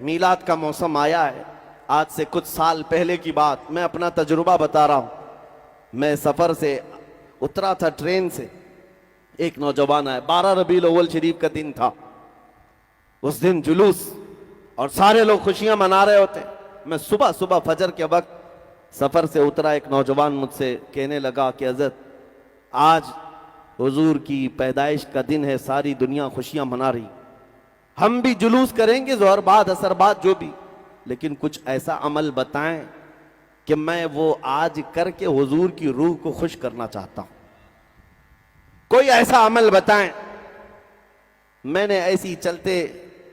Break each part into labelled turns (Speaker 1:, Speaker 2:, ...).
Speaker 1: میلاد کا موسم آیا ہے. آج سے کچھ سال پہلے کی بات، میں اپنا تجربہ بتا رہا ہوں. میں سفر سے اترا تھا ٹرین سے، ایک نوجوان آیا. 12 ربیع الاول شریف کا دن تھا. اس دن جلوس اور سارے لوگ خوشیاں منا رہے ہوتے. میں صبح فجر کے وقت سفر سے اترا. ایک نوجوان مجھ سے کہنے لگا کہ حضرت آج حضور کی پیدائش کا دن ہے، ساری دنیا خوشیاں منا رہی، ہم بھی جلوس کریں گے ظہر بعد عصر بعد جو بھی، لیکن کچھ ایسا عمل بتائیں کہ میں وہ آج کر کے حضور کی روح کو خوش کرنا چاہتا ہوں. کوئی ایسا عمل بتائیں. میں نے ایسی چلتے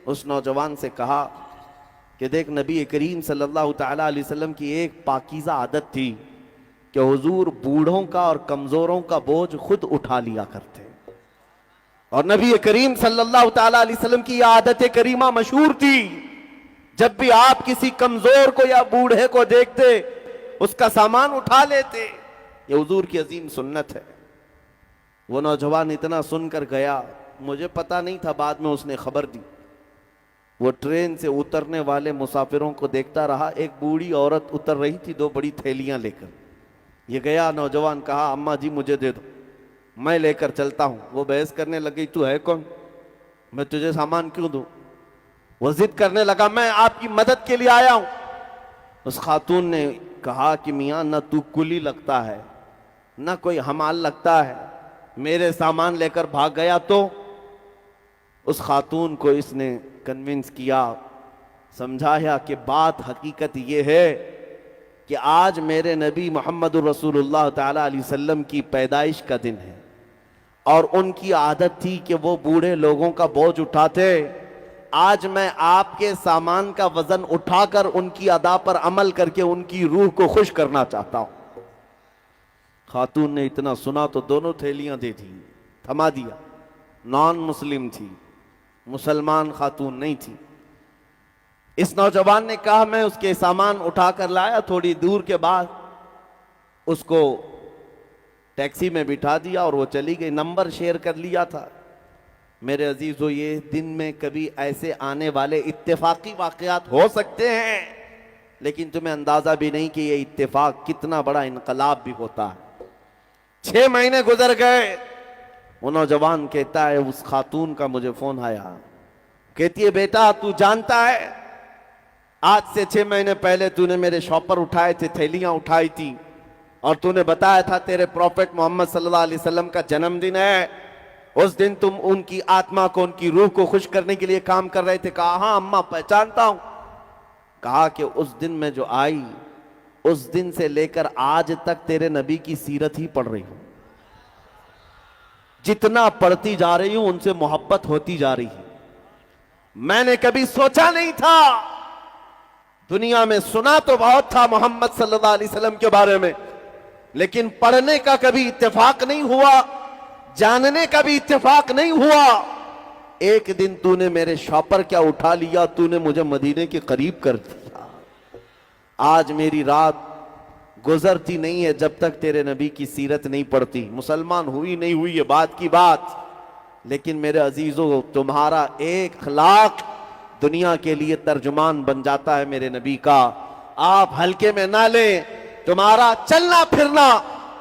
Speaker 1: اس نوجوان سے کہا کہ دیکھ، نبی کریم صلی اللہ تعالیٰ علیہ وسلم کی ایک پاکیزہ عادت تھی کہ حضور بوڑھوں کا اور کمزوروں کا بوجھ خود اٹھا لیا کرتے. اور نبی کریم صلی اللہ تعالیٰ علیہ وسلم کی یہ عادت کریمہ مشہور تھی، جب بھی آپ کسی کمزور کو یا بوڑھے کو دیکھتے اس کا سامان اٹھا لیتے. یہ حضور کی عظیم سنت ہے. وہ نوجوان اتنا سن کر گیا، مجھے پتا نہیں تھا، بعد میں اس نے خبر دی. وہ ٹرین سے اترنے والے مسافروں کو دیکھتا رہا. ایک بوڑھی عورت اتر رہی تھی 2 بڑی تھیلیاں لے کر. یہ گیا نوجوان، کہا اماں جی مجھے دے دو، میں لے کر چلتا ہوں. وہ بحث کرنے لگی، تو ہے کون، میں تجھے سامان کیوں دوں. وہ ضد کرنے لگا، میں آپ کی مدد کے لیے آیا ہوں. اس خاتون نے کہا کہ میاں نہ تو کلی لگتا ہے نہ کوئی حمال لگتا ہے، میرے سامان لے کر بھاگ گیا. تو اس خاتون کو اس نے کنونس کیا، سمجھایا کہ بات حقیقت یہ ہے کہ آج میرے نبی محمد الرسول اللہ تعالیٰ علیہ وسلم کی پیدائش کا دن ہے، اور ان کی عادت تھی کہ وہ بوڑھے لوگوں کا بوجھ اٹھاتے. آج میں آپ کے سامان کا وزن اٹھا کر ان کی ادا پر عمل کر کے ان کی روح کو خوش کرنا چاہتا ہوں. خاتون نے اتنا سنا تو دونوں تھیلیاں دے دی، تھما دیا. نان مسلم تھی، مسلمان خاتون نہیں تھی. اس نوجوان نے کہا میں اس کے سامان اٹھا کر لایا. تھوڑی دور کے بعد اس کو ٹیکسی میں بٹھا دیا اور وہ چلی گئی. نمبر شیئر کر لیا تھا. میرے عزیزو، یہ دن میں کبھی ایسے آنے والے اتفاقی واقعات ہو سکتے ہیں، لیکن تمہیں اندازہ بھی نہیں کہ یہ اتفاق کتنا بڑا انقلاب بھی ہوتا ہے. 6 مہینے گزر گئے. وہ نوجوان کہتا ہے اس خاتون کا مجھے فون آیا، کہتی ہے بیٹا تو جانتا ہے آج سے 6 مہینے پہلے تو نے میرے شاپر اٹھائے تھے، تھیلیاں اٹھائی تھی، اور تو نے بتایا تھا تیرے پروفیٹ محمد صلی اللہ علیہ وسلم کا جنم دن ہے. اس دن تم ان کی آتما کو، ان کی روح کو خوش کرنے کے لیے کام کر رہے تھے. کہا ہاں اماں پہچانتا ہوں. کہا کہ اس دن میں جو آئی، اس دن سے لے کر آج تک تیرے نبی کی سیرت ہی پڑھ رہی ہوں. جتنا پڑھتی جا رہی ہوں ان سے محبت ہوتی جا رہی ہے. میں نے کبھی سوچا نہیں تھا، دنیا میں سنا تو بہت تھا محمد صلی اللہ علیہ وسلم کے بارے میں، لیکن پڑھنے کا کبھی اتفاق نہیں ہوا، جاننے کا بھی اتفاق نہیں ہوا. ایک دن تو نے میرے شاپر کیا اٹھا لیا، تو نے مجھے مدینے کے قریب کر دیا. آج میری رات گزرتی نہیں ہے جب تک تیرے نبی کی سیرت نہیں پڑھتی. مسلمان ہوئی نہیں ہوئی یہ بات کی بات، لیکن میرے عزیزو تمہارا ایک اخلاق دنیا کے لیے ترجمان بن جاتا ہے میرے نبی کا. آپ ہلکے میں نہ لیں. تمہارا چلنا پھرنا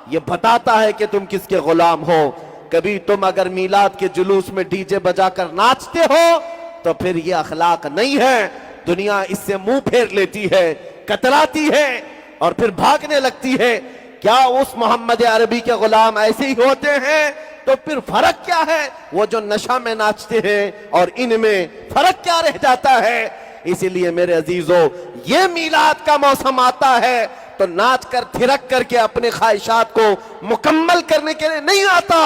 Speaker 1: یہ بتاتا ہے کہ تم کس کے غلام ہو. کبھی تم اگر میلاد کے جلوس میں ڈی جے بجا کر ناچتے ہو تو پھر یہ اخلاق نہیں ہے. دنیا اس سے منہ پھیر لیتی ہے، کتراتی ہے اور پھر بھاگنے لگتی ہے. کیا اس محمد عربی کے غلام ایسے ہی ہوتے ہیں؟ تو پھر فرق کیا ہے؟ وہ جو نشہ میں ناچتے ہیں اور ان میں فرق کیا رہ جاتا ہے؟ اسی لیے میرے عزیزو، یہ میلاد کا موسم آتا ہے تو ناچ کر تھرک کر کے اپنے خواہشات کو مکمل کرنے کے لیے نہیں آتا.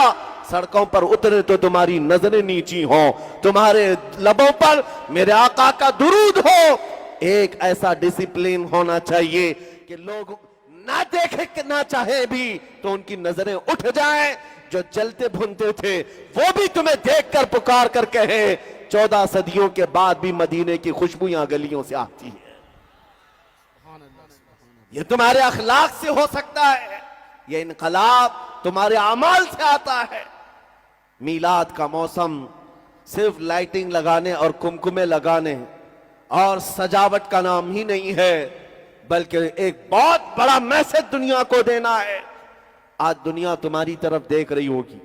Speaker 1: سڑکوں پر اترے تو تمہاری نظریں نیچی ہوں، تمہارے لبوں پر میرے آقا کا درود ہو. ایک ایسا ڈسپلین ہونا چاہیے کہ لوگ نہ دیکھیں کہ نہ چاہے بھی تو ان کی نظریں اٹھ جائیں. جو جلتے بھنتے تھے وہ بھی تمہیں دیکھ کر پکار کر کہیں 14 صدیوں کے بعد بھی مدینے کی خوشبویاں گلیوں سے آتی ہیں. یہ تمہارے اخلاق سے ہو سکتا ہے، یہ انقلاب تمہارے اعمال سے آتا ہے. میلاد کا موسم صرف لائٹنگ لگانے اور کمکمے لگانے اور سجاوٹ کا نام ہی نہیں ہے، بلکہ ایک بہت بڑا میسج دنیا کو دینا ہے۔ آج دنیا تمہاری طرف دیکھ رہی ہوگی،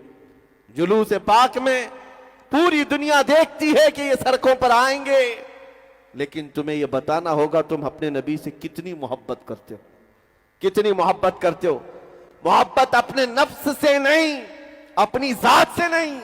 Speaker 1: جلوس پاک میں پوری دنیا دیکھتی ہے کہ یہ سڑکوں پر آئیں گے، لیکن تمہیں یہ بتانا ہوگا تم اپنے نبی سے کتنی محبت کرتے ہو، کتنی محبت کرتے ہو۔ محبت اپنے نفس سے نہیں، اپنی ذات سے نہیں،